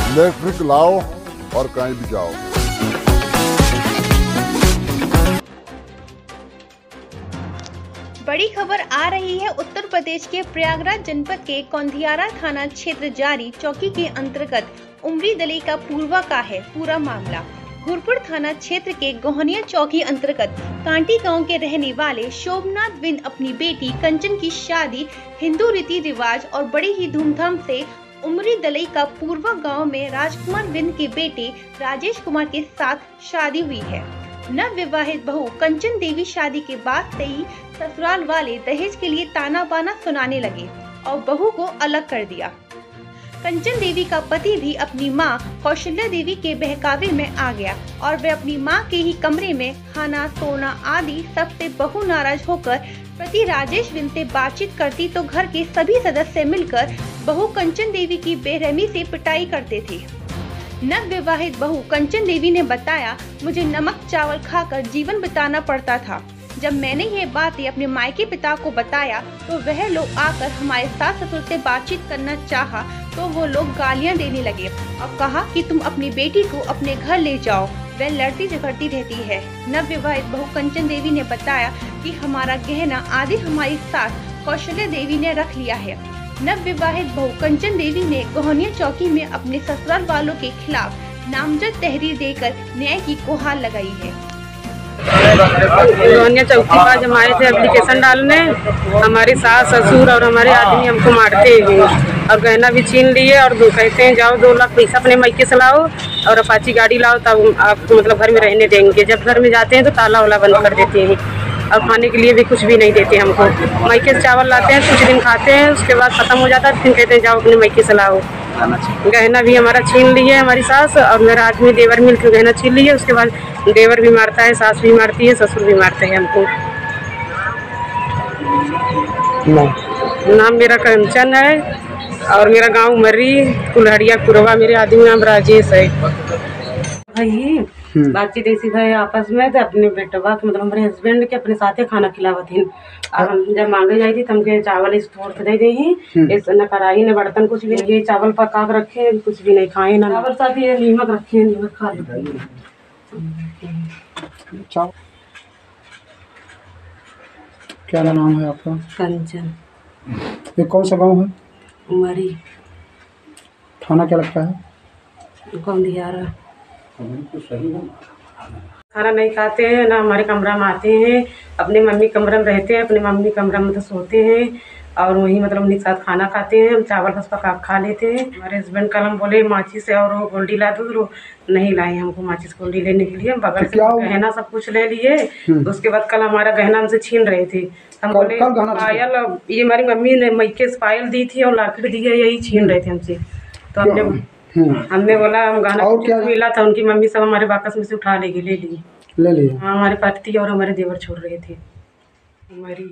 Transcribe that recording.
Electric लाओ और कहीं भी जाओ। बड़ी खबर आ रही है उत्तर प्रदेश के प्रयागराज जनपद के कौंधियारा थाना क्षेत्र जारी चौकी के अंतर्गत उमरी दली का पूर्वा का है पूरा मामला। घुरपुर थाना क्षेत्र के गोहनिया चौकी अंतर्गत कांटी गांव के रहने वाले शोभनाथ विंद अपनी बेटी कंचन की शादी हिंदू रीति रिवाज और बड़ी ही धूमधाम से उमरी दलई का पूर्वा गांव में राजकुमार विंद के बेटे राजेश कुमार के साथ शादी हुई है। नव विवाहित बहू कंचन देवी शादी के बाद से ही ससुराल वाले दहेज के लिए ताना बाना सुनाने लगे और बहू को अलग कर दिया। कंचन देवी का पति भी अपनी मां कौशल्या देवी के बहकावे में आ गया और वे अपनी मां के ही कमरे में खाना सोना आदि सबसे बहू नाराज होकर पति राजेश विंद से बातचीत करती तो घर के सभी सदस्य मिलकर बहू कंचन देवी की बेरहमी से पिटाई करते थे। नव विवाहित बहू कंचन देवी ने बताया, मुझे नमक चावल खाकर जीवन बिताना पड़ता था। जब मैंने ये बातें अपने मायके पिता को बताया तो वह लोग आकर हमारे सास ससुर से बातचीत करना चाहा तो वो लोग गालियां देने लगे और कहा कि तुम अपनी बेटी को अपने घर ले जाओ, वह लड़ती झगड़ती रहती है। नव विवाहित बहू कंचन देवी ने बताया कि हमारा गहना आदि हमारी सास कौशल्या देवी ने रख लिया है। नव विवाहित बहू कंचन देवी ने गोहनिया चौकी में अपने ससुराल वालों के खिलाफ नामजद तहरीर देकर न्याय की गुहार लगाई है। गोहनिया चौकी पर जब आए थे एप्लीकेशन डालने, हमारी सास ससुर और हमारे आदमी हमको मारते हैं और गहना भी छीन लिए और कहते हैं जाओ 2 लाख पैसा अपने मायके से लाओ और अपाची गाड़ी लाओ तब आपको मतलब घर में रहने देंगे। जब घर में जाते हैं तो ताला वाला बंद कर देते हैं और खाने के लिए भी कुछ भी नहीं देते हमको। मायके से चावल लाते हैं, कुछ दिन खाते हैं, उसके बाद खत्म हो जाता है, फिर कहते हैं जाओ अपने मायके से लाओ। गहना भी हमारा छीन ली है हमारी सास और मेरा आदमी देवर मिलकर गहना छीन लिए। उसके बाद देवर भी मारता है, सास भी मारती है, ससुर भी मारते हैं हमको। नाम मेरा कंचन है और मेरा गांव उमरी कुल्हड़िया कुरवा। मेरे आदमी नाम राजेश है। भाई बातचीत ऐसी भाई आपस में तो अपने बेटवा के मतलब हमारे हस्बैंड के अपने साथे खाना खिलावत थी और हम जब मांगे जाई थी तम के चावल इस फोड़ दे दी इस न कढ़ाई ने बर्तन कुछ भी नहीं, चावल पका के रखे कुछ भी नहीं खाए ना चावल साथ ही नीमक रखे नीमक खा लेते। क्या नाम है आपका? कंचन। ये कौन सा गांव है? उमरी। थाना क्या लगता है? कौंधियारा। खाना नहीं खाते हैं ना, हमारे कमरा में आते हैं, अपने मम्मी कमरे में रहते हैं, अपने मम्मी कमरा में तो सोते हैं और वहीं मतलब उनके साथ खाना खाते हैं। हम चावल बस पका खा लेते हैं। हमारे हस्बैंड कल हम बोले माचिस से और गोल्डी ला दो तो नहीं लाए हमको माचिस गोल्डी लेने के लिए। हम बगल से गहना सब कुछ ले लिए। उसके बाद कल हमारा गहना हमसे छीन रहे थे। हम बोले पायल, ये हमारी मम्मी ने मायके से पायल दी थी और लाकड़ी दी है, यही छीन रहे थे हमसे। तो हमने बोला हम गहना मिला था, उनकी मम्मी सब हमारे बाकस में से उठा ले ली। हाँ, हमारे पति और हमारे देवर छोड़ रहे थे। हमारी